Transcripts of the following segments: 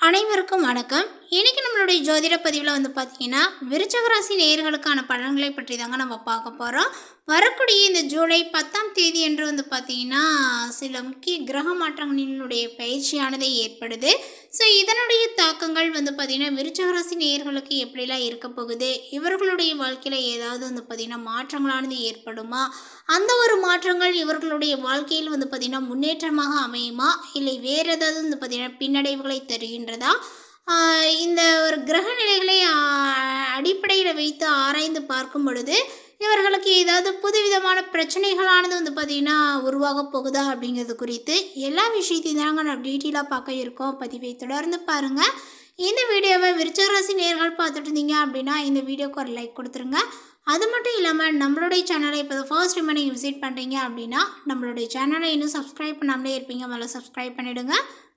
அனைவருக்கும் வணக்கம். இன்னைக்கு நம்மளுடைய ஜோதிட பதிவில் பார்த்தீங்கன்னா விருச்சிக ராசி நேயர்களுக்கான பலன்களை பற்றி தாங்க நம்ம பார்க்க போகிறோம். வரக்கூடிய இந்த ஜூலை 10ஆம் தேதி என்று பார்த்தீங்கன்னா சில முக்கிய கிரக மாற்றங்களினுடைய பயிற்சியானது ஏற்படுது. ஸோ இதனுடைய தாக்கங்கள் பார்த்தீங்கன்னா விருச்சிக ராசி நேயர்களுக்கு எப்படிலாம் இருக்க போகுது, இவர்களுடைய வாழ்க்கையில் ஏதாவது பார்த்தீங்கன்னா மாற்றங்களானது ஏற்படுமா, அந்த ஒரு மாற்றங்கள் இவர்களுடைய வாழ்க்கையில் பார்த்தீங்கன்னா முன்னேற்றமாக அமையுமா, இல்லை வேறு ஏதாவது பார்த்தீங்கன்னா பின்னடைவுகளை தருகின்றதா, இந்த ஒரு கிரக நிலைகளை அடிப்படையில் வைத்து ஆராய்ந்து பார்க்கும் பொழுது இவர்களுக்கு ஏதாவது புதுவிதமான பிரச்சனைகளானது பார்த்திங்கன்னா உருவாக போகுதா அப்படிங்கிறது குறித்து எல்லா விஷயத்தையும் தாங்க நான் டீட்டெயிலாக பார்க்க இருக்கோம். பதிவை தொடர்ந்து பாருங்கள். இந்த வீடியோவை விருச்சிக ராசி நேயர்கள் பார்த்துட்டு இருந்தீங்க அப்படின்னா இந்த வீடியோக்கு ஒரு லைக் கொடுத்துருங்க. அது மட்டும் இல்லாமல் நம்மளுடைய சேனலை இப்போ ஃபர்ஸ்ட் டைம் நீங்கள் விசிட் பண்ணுறீங்க அப்படின்னா நம்மளுடைய சேனலை இன்னும் சப்ஸ்கிரைப் பண்ணாமலே இருப்பீங்க, முதல்ல சப்ஸ்கிரைப் பண்ணிவிடுங்க.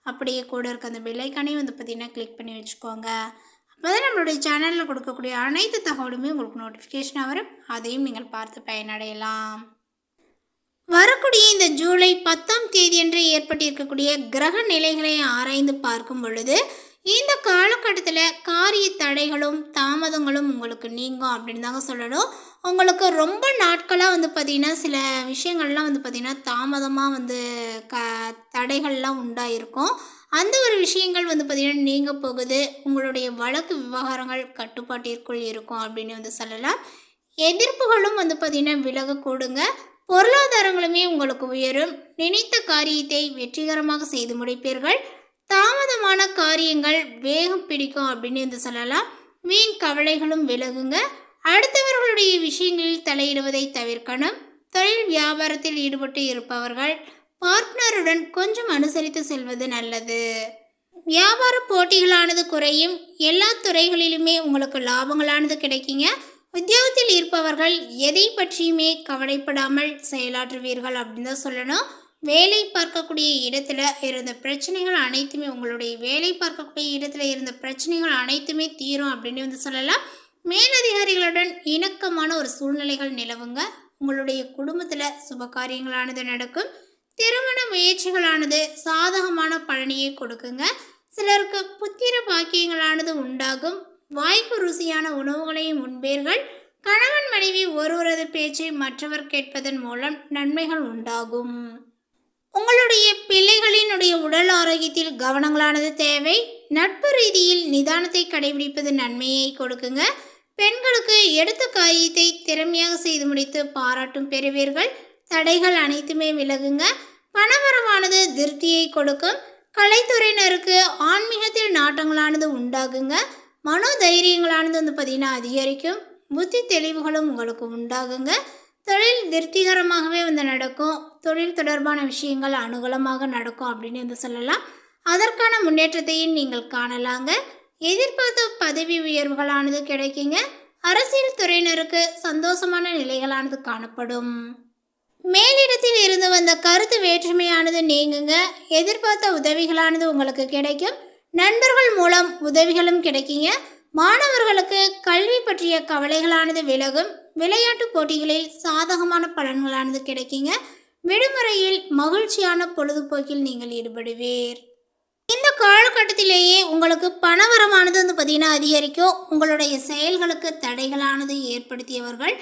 அப்படியே கூட இருக்க அந்த பெல் ஐக்கானையும் பார்த்திங்கன்னா கிளிக் பண்ணி வச்சுக்கோங்க. அப்போ தான் நம்மளுடைய சேனலில் கொடுக்கக்கூடிய அனைத்து தகவலுமே உங்களுக்கு நோட்டிஃபிகேஷனாக வரும், அதையும் நீங்கள் பார்த்து பயனடையலாம். வரக்கூடிய இந்த ஜூலை 10ஆம் தேதி என்று ஏற்பட்டிருக்கக்கூடிய கிரக நிலைகளை ஆராய்ந்து பார்க்கும் பொழுது இந்த காலகட்டத்தில் காரிய தடைகளும் தாமதங்களும் உங்களுக்கு நீங்கும் அப்படின்னு தாங்க சொல்லணும். உங்களுக்கு ரொம்ப நாட்களாக பார்த்திங்கன்னா சில விஷயங்கள்லாம் பார்த்திங்கன்னா தாமதமாக தடைகள்லாம் உண்டாயிருக்கும். அந்த ஒரு விஷயங்கள் பார்த்திங்கன்னா நீங்க போகுது. உங்களுடைய வழக்கு விவகாரங்கள் கட்டுப்பாட்டிற்குள் இருக்கும் அப்படின்னு சொல்லலாம். எதிர்ப்புகளும் பார்த்திங்கன்னா விலகக்கூடுங்க. பொருளாதாரங்களுமே உங்களுக்கு உயரும். நினைத்த காரியத்தை வெற்றிகரமாக செய்து முடிப்பீர்கள். தாமதமான காரியங்கள் வேகம் பிடிக்கும் அப்படின்னு சொல்லலாம். வீண் கவலைகளும் விலகுங்க. அடுத்தவர்களுடைய விஷயங்களில் தலையிடுவதை தவிர்க்கணும். தொழில் வியாபாரத்தில் ஈடுபட்டு இருப்பவர்கள் பார்ட்னருடன் கொஞ்சம் அனுசரித்து செல்வது நல்லது. வியாபார போட்டிகளானது குறையும். எல்லா துறைகளிலுமே உங்களுக்கு லாபங்களானது கிடைக்குங்க. உத்தியோகத்தில் இருப்பவர்கள் எதை பற்றியுமே கவலைப்படாமல் செயலாற்றுவீர்கள் அப்படின்னு தான் சொல்லணும். வேலை பார்க்கக்கூடிய இடத்துல இருந்த பிரச்சனைகள் அனைத்துமே உங்களுடைய வேலை பார்க்கக்கூடிய இடத்துல இருந்த பிரச்சனைகள் அனைத்துமே தீரும் அப்படின்னு சொல்லலாம். மேலதிகாரிகளுடன் இணக்கமான ஒரு சூழ்நிலைகள் நிலவுங்க. உங்களுடைய குடும்பத்தில் சுப காரியங்களானது நடக்கும். திருமண முயற்சிகளானது சாதகமான பலனையை கொடுக்குங்க. சிலருக்கு புத்திர பாக்கியங்களானது உண்டாகும். வாய்ப்பு ருசியான உணவுகளையும் உண்பீர்கள். கணவன் மனைவி ஒருவரது பேச்சை மற்றவர் கேட்பதன் மூலம் நன்மைகள் உண்டாகும். உங்களுடைய பிள்ளைகளினுடைய உடல் ஆரோக்கியத்தில் கவனங்களானது தேவை. நட்பு ரீதியில் நிதானத்தை கடைபிடிப்பது நன்மையை கொடுக்குங்க. பெண்களுக்கு எடுத்த காரியத்தை திறமையாக செய்து முடித்து பாராட்டும் பெறுவீர்கள். தடைகள் அனைத்துமே விலகுங்க. பணவரவானது திருப்தியை கொடுக்கும். கலைத்துறையினருக்கு ஆன்மீகத்தில் நாட்டங்களானது உண்டாகுங்க. மனோதைரியங்களானது பார்த்திங்கன்னா அதிகரிக்கும். புத்தி தெளிவுகளும் உங்களுக்கு உண்டாகுங்க. தொழில் திருப்திகரமாகவே நடக்கும். தொழில் தொடர்பான விஷயங்கள் அனுகூலமாக நடக்கும் அப்படின்னு சொல்லலாம். அதற்கான முன்னேற்றத்தையும் நீங்கள் காணலாங்க. எதிர்பார்த்த பதவி உயர்வுகளானது கிடைக்குங்க. அரசியல் துறையினருக்கு சந்தோஷமான நிலைகளானது காணப்படும். மேலிடத்தில் இருந்து வந்த கருத்து வேற்றுமையானது நீங்குங்க. எதிர்பார்த்த உதவிகளானது உங்களுக்கு கிடைக்கும். நண்பர்கள் மூலம் உதவிகளும் கிடைக்குங்க. மாணவர்களுக்கு கல்வி பற்றிய கவலைகளானது விலகும். விளையாட்டு போட்டிகளில் சாதகமான பலன்களானது கிடைக்குங்க. விடுமுறையில் மகிழ்ச்சியான பொழுதுபோக்கில் நீங்கள் ஈடுபடுவீர். இந்த காலகட்டத்திலேயே உங்களுக்கு பணவரமானது பார்த்திங்கன்னா அதிகரிக்கும். உங்களுடைய செயல்களுக்கு தடைகளானது ஏற்படுத்தியவர்கள்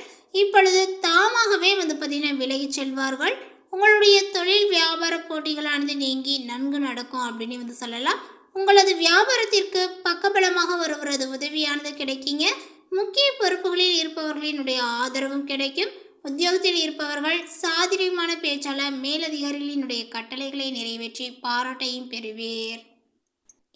இப்பொழுது தாமாகவே பார்த்திங்கன்னா விலகி செல்வார்கள். உங்களுடைய தொழில் வியாபார போட்டிகளானது நீங்கி நன்கு நடக்கும் அப்படின்னு சொல்லலாம். உங்களது வியாபாரத்திற்கு பக்கபலமாக வருவரது உதவியானது கிடைக்குங்க. முக்கிய பொறுப்புகளில் இருப்பவர்களினுடைய ஆதரவும் கிடைக்கும். உத்தியோகத்தில் இருப்பவர்கள் சாதுரியமான பேச்சாளர் மேலதிகாரிகளினுடைய கட்டளைகளை நிறைவேற்றி பாராட்டையும் பெறுவீர்.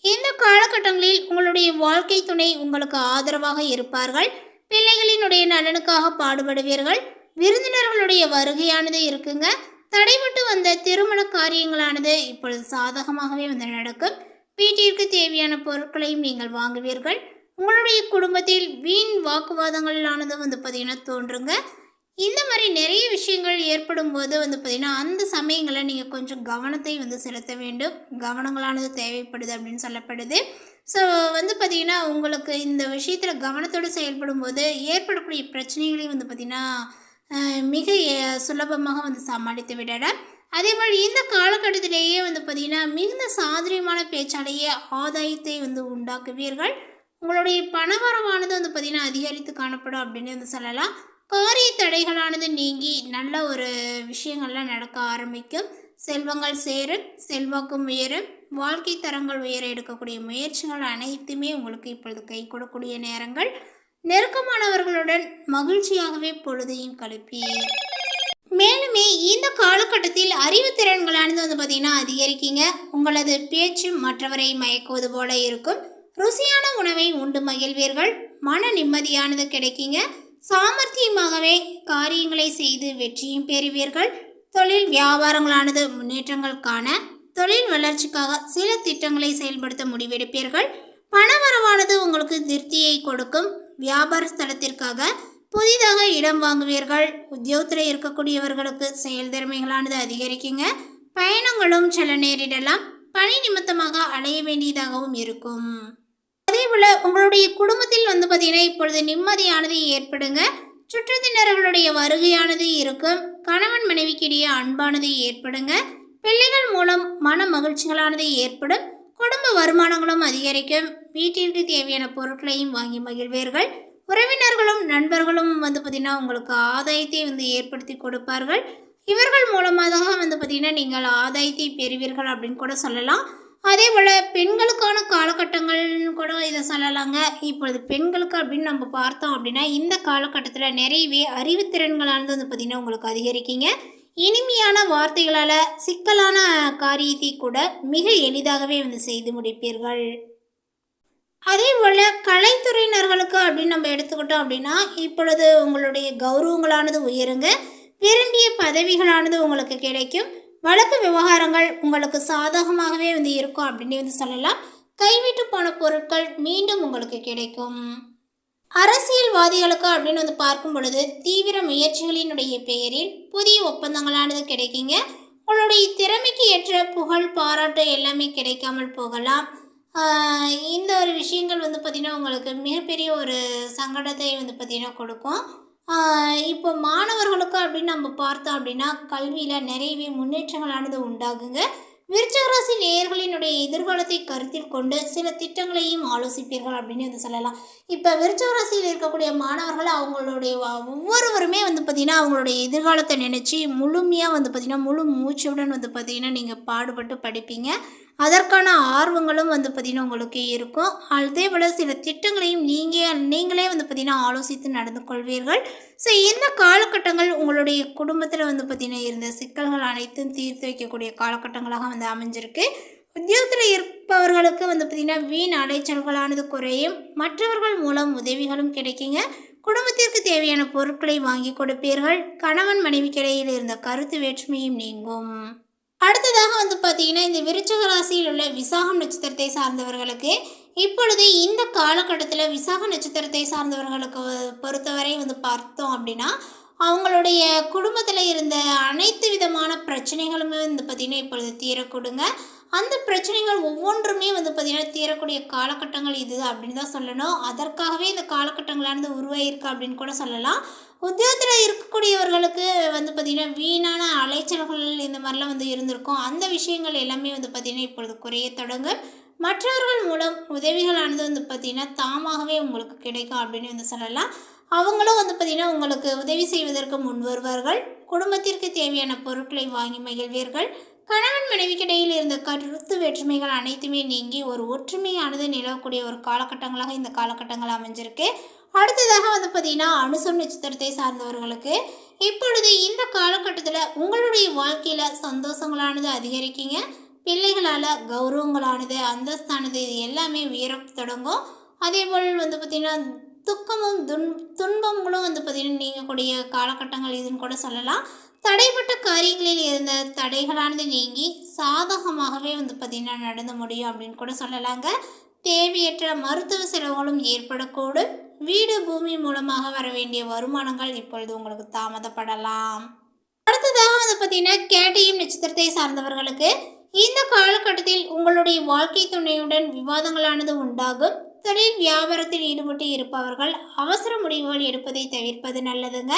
இந்த காலகட்டங்களில் உங்களுடைய வாழ்க்கை துணை உங்களுக்கு ஆதரவாக இருப்பார்கள். பிள்ளைகளினுடைய நலனுக்காக பாடுபடுவீர்கள். விருந்தினர்களுடைய வருகையானது இருக்குங்க. தடைபட்டு வந்த திருமண காரியங்களானது இப்பொழுது சாதகமாகவே நடக்கும். வீட்டிற்கு தேவையான பொருட்களையும் நீங்கள் வாங்குவீர்கள். உங்களுடைய குடும்பத்தில் வீண் வாக்குவாதங்களானது பார்த்திங்கன்னா தோன்றுங்க. இந்த மாதிரி நிறைய விஷயங்கள் ஏற்படும் போது பார்த்திங்கன்னா அந்த சமயங்களில் நீங்கள் கொஞ்சம் கவனத்தை செலுத்த வேண்டும். கவனங்களானது தேவைப்படுது அப்படின்னு சொல்லப்படுது. ஸோ பார்த்திங்கன்னா உங்களுக்கு இந்த விஷயத்தில் கவனத்தோடு செயல்படும் போது ஏற்படக்கூடிய பிரச்சனைகளையும் பார்த்திங்கன்னா மிக சுலபமாக சமாளித்து விடலாம். அதேபோல் இந்த காலகட்டத்திலேயே வந்து பார்த்திங்கன்னா மிகுந்த சாதுரியமான பேச்சாலேயே ஆதாயத்தை வந்து உண்டாக்குவீர்கள். உங்களுடைய பணவரவானது வந்து பார்த்திங்கன்னா அதிகரித்து காணப்படும் அப்படின்னு வந்து சொல்லலாம். காரிய தடைகளானது நீங்கி நல்ல ஒரு விஷயங்கள்லாம் நடக்க ஆரம்பிக்கும். செல்வங்கள் சேரும், செல்வாக்கும் உயரும், வாழ்க்கை தரங்கள் உயர எடுக்கக்கூடிய முயற்சிகள் அனைத்துமே உங்களுக்கு இப்பொழுது கை கொடுக்கக்கூடிய நேரங்கள். நெருக்கமானவர்களுடன் மகிழ்ச்சியாகவே பொழுதையும் கழிப்பீர். மேலுமே இந்த காலகட்டத்தில் அறிவுத்திறன்களானது வந்து பார்த்திங்கன்னா அதிகரிக்கீங்க. உங்களது பேச்சு மற்றவரை மயக்குவது போல இருக்கும். ருசியான உணவை உண்டு மகிழ்வீர்கள். மன நிம்மதியானது கிடைக்குங்க. சாமர்த்தியமாகவே காரியங்களை செய்து வெற்றியும் பெறுவீர்கள். தொழில் வியாபாரங்களானது முன்னேற்றங்கள் காண தொழில் வளர்ச்சிக்காக சில திட்டங்களை செயல்படுத்த முடிவெடுப்பீர்கள். பணவரவானது உங்களுக்கு திருப்தியை கொடுக்கும். வியாபார ஸ்தலத்திற்காக புதிதாக இடம் வாங்குவீர்கள். உத்தியோகத்தில் இருக்கக்கூடியவர்களுக்கு செயல் திறமைகளானது அதிகரிக்குங்க. பயணங்களும் சில நேரிடலாம். பணி நிமித்தமாக அலைய வேண்டியதாகவும் இருக்கும். அதேபோல் உங்களுடைய குடும்பத்தில் வந்து பார்த்திங்கன்னா இப்பொழுது நிம்மதியானது ஏற்படுங்க. சுற்றத்தினர்களுடைய வருகையானது இருக்கும். கணவன் மனைவிக்கிடையே அன்பானது ஏற்படுங்க. பிள்ளைகள் மூலம் மன மகிழ்ச்சிகளானது ஏற்படும். குடும்ப வருமானங்களும் அதிகரிக்கும். வீட்டிற்கு தேவையான பொருட்களையும் வாங்கி மகிழ்வீர்கள். உறவினர்களும் நண்பர்களும் வந்து பார்த்திங்கன்னா உங்களுக்கு ஆதாயத்தை வந்து ஏற்படுத்தி கொடுப்பார்கள். இவர்கள் மூலமாக வந்து பார்த்திங்கன்னா நீங்கள் ஆதாயத்தை பெறுவீர்கள் அப்படின்னு கூட சொல்லலாம். அதே போல் பெண்களுக்கான காலகட்டங்கள்னு கூட இதை சொல்லலாங்க. இப்பொழுது பெண்களுக்கு அப்படின்னு நம்ம பார்த்தோம் அப்படின்னா இந்த காலகட்டத்தில் நிறையவே அறிவுத்திறன்களானது வந்து பார்த்திங்கன்னா உங்களுக்கு அதிகரிக்கீங்க. இனிமையான வார்த்தைகளால் சிக்கலான காரியத்தை கூட மிக எளிதாகவே வந்து செய்து முடிப்பீர்கள். அதே போல் கலைத்துறையினர்களுக்கு அப்படின்னு நம்ம எடுத்துக்கிட்டோம் அப்படின்னா இப்பொழுது உங்களுடைய கௌரவங்களானது உயருங்க. விரும்பிய பதவிகளானது உங்களுக்கு கிடைக்கும். வழக்கு விவகாரங்கள் உங்களுக்கு சாதகமாகவே வந்து இருக்கும் அப்படின்னு வந்து சொல்லலாம். கைவிட்டு போன பொருட்கள் மீண்டும் உங்களுக்கு கிடைக்கும். அரசியல்வாதிகளுக்கு அப்படின்னு வந்து பார்க்கும் பொழுது தீவிர முயற்சிகளினுடைய பெயரில் புதிய ஒப்பந்தங்களானது கிடைக்குங்க. உங்களுடைய திறமைக்கு ஏற்ற புகழ் பாராட்டு எல்லாமே கிடைக்காமல் போகலாம். இந்த ஒரு விஷயங்கள் வந்து பார்த்திங்கன்னா உங்களுக்கு மிகப்பெரிய ஒரு சங்கடத்தை வந்து பார்த்திங்கன்னா கொடுக்கும். இப்போ மாணவர்களுக்கு அப்படின்னு நம்ம பார்த்தோம் அப்படின்னா கல்வியில் நிறையவே முன்னேற்றங்களானது உண்டாகுங்க. விருச்சிக ராசி நேயர்களினுடைய எதிர்காலத்தை கருத்தில் கொண்டு சில திட்டங்களையும் ஆலோசிப்பீர்கள் அப்படின்னு வந்து சொல்லலாம். இப்போ விருச்சிக ராசியில் இருக்கக்கூடிய மாணவர்கள் அவங்களுடைய ஒவ்வொருவருமே வந்து பார்த்திங்கன்னா அவங்களுடைய எதிர்காலத்தை நினச்சி முழுமையாக வந்து பார்த்திங்கன்னா முழு மூச்சுடன் வந்து பார்த்திங்கன்னா நீங்கள் பாடுபட்டு படிப்பீங்க. அதற்கான ஆர்வங்களும் வந்து பார்த்திங்கன்னா உங்களுக்கு இருக்கும். அதே போல் சில திட்டங்களையும் நீங்களே வந்து பார்த்திங்கன்னா ஆலோசித்து நடந்து கொள்வீர்கள். ஸோ இந்த காலகட்டங்கள் உங்களுடைய குடும்பத்தில் வந்து பார்த்திங்கன்னா இருந்த சிக்கல்கள் அனைத்தும் தீர்த்து வைக்கக்கூடிய காலகட்டங்களாக வந்து அமைஞ்சிருக்கு. உத்தியோகத்தில் இருப்பவர்களுக்கு வந்து பார்த்திங்கன்னா வீண் அலைச்சல்களானது குறையும். மற்றவர்கள் மூலம் உதவிகளும் கிடைக்குங்க. குடும்பத்திற்கு தேவையான பொருட்களை வாங்கி கொடுப்பீர்கள். கணவன் மனைவிக்கிடையில் இருந்த கருத்து வேற்றுமையும் நீங்கும். அடுத்ததாக வந்து பார்த்திங்கன்னா இந்த விருச்சிக ராசியில் உள்ள விசாகம் நட்சத்திரத்தை சார்ந்தவர்களுக்கு இப்பொழுது இந்த காலகட்டத்தில் விசாக நட்சத்திரத்தை சார்ந்தவர்களுக்கு பொறுத்தவரை வந்து பார்த்தோம் அப்படின்னா அவங்களுடைய குடும்பத்தில் இருந்த அனைத்து விதமான பிரச்சனைகளுமே வந்து பார்த்திங்கன்னா இப்பொழுது தீரக்கூடுங்க. அந்த பிரச்சனைகள் ஒவ்வொன்றுமே வந்து பார்த்திங்கன்னா தீரக்கூடிய காலகட்டங்கள் இது அப்படின்னு தான் சொல்லணும். அதற்காகவே இந்த காலகட்டங்களானது உருவாயிருக்கு அப்படின்னு கூட சொல்லலாம். உத்தியோகத்தில் இருக்கக்கூடியவர்களுக்கு வந்து பார்த்திங்கன்னா வீணான அலைச்சல்கள் இந்த மாதிரிலாம் வந்து இருந்திருக்கும். அந்த விஷயங்கள் எல்லாமே வந்து பார்த்திங்கன்னா இப்பொழுது குறைய தொடங்கும். மற்றவர்கள் மூலம் உதவிகளானது வந்து பார்த்திங்கன்னா தாமாகவே உங்களுக்கு கிடைக்கும் அப்படின்னு வந்து சொல்லலாம். அவங்களும் வந்து பார்த்திங்கன்னா உங்களுக்கு உதவி செய்வதற்கு முன் வருவார்கள். குடும்பத்திற்கு தேவையான பொருட்களை வாங்கி மகிழ்வீர்கள். கணவன் மனைவிக்கிடையில் இருந்த கருத்து வேற்றுமைகள் அனைத்துமே நீங்கி ஒரு ஒற்றுமையானது நிலவக்கூடிய ஒரு காலகட்டங்களாக இந்த காலகட்டங்கள் அமைஞ்சிருக்கு. அடுத்ததாக வந்து பார்த்திங்கன்னா அனுசம் நட்சத்திரத்தை சார்ந்தவர்களுக்கு இப்பொழுது இந்த காலகட்டத்தில் உங்களுடைய வாழ்க்கையில் சந்தோஷங்களானது அதிகரிக்குங்க. பிள்ளைகளால் கௌரவங்களானது அந்தஸ்தானது இது எல்லாமே உயர தொடங்கும். அதே போல் வந்து பார்த்திங்கன்னா துக்கமும் துன்பங்களும் வந்து பார்த்திங்கன்னா நீங்கக்கூடிய காலகட்டங்கள் இதுன்னு கூட சொல்லலாம். தடைப்பட்ட காரியங்களில் இருந்த தடைகளானது நீங்கி சாதகமாகவே வந்து பார்த்திங்கன்னா நடந்து முடியும் அப்படின்னு கூட சொல்லலாங்க. தேவையற்ற மருத்துவ செலவுகளும் ஏற்படக்கூடும். வீடு பூமி மூலமாக வர வேண்டிய வருமானங்கள் இப்பொழுது உங்களுக்கு தாமதப்படலாம். அடுத்ததாக வந்து பார்த்திங்கன்னா கேட்டயம் நட்சத்திரத்தை சார்ந்தவர்களுக்கு இந்த காலகட்டத்தில் உங்களுடைய வாழ்க்கை துணையுடன் விவாதங்களானது உண்டாகும். தொழில் வியாபாரத்தில் ஈடுபட்டு இருப்பவர்கள் அவசர முடிவுகள் எடுப்பதை தவிர்ப்பது நல்லதுங்க.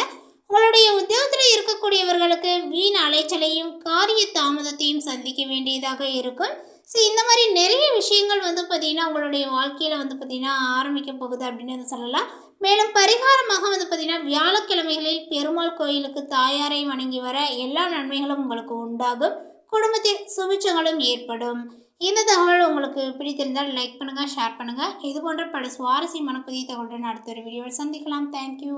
உங்களுடைய உத்தியோகத்தில் இருக்கக்கூடியவர்களுக்கு வீண் அலைச்சலையும் காரிய தாமதத்தையும் சந்திக்க வேண்டியதாக இருக்கும். ஸோ இந்த மாதிரி நிறைய விஷயங்கள் வந்து பார்த்திங்கன்னா உங்களுடைய வாழ்க்கையில் வந்து பார்த்திங்கன்னா ஆரம்பிக்க போகுது அப்படின்னு சொல்லலாம். மேலும் பரிகாரமாக வந்து பார்த்திங்கன்னா வியாழக்கிழமைகளில் பெருமாள் கோயிலுக்கு தாயாரை வணங்கி வர எல்லா நன்மைகளும் உங்களுக்கு உண்டாகும். குடும்பத்தில் சுபிட்சங்களும் ஏற்படும். இந்த தகவல் உங்களுக்கு பிடித்திருந்தால் லைக் பண்ணுங்கள், ஷேர் பண்ணுங்கள். இது போன்ற பல சுவாரஸ்யமான புதிய தகவலுடன் அடுத்த ஒரு வீடியோவில் சந்திக்கலாம். தேங்க்யூ.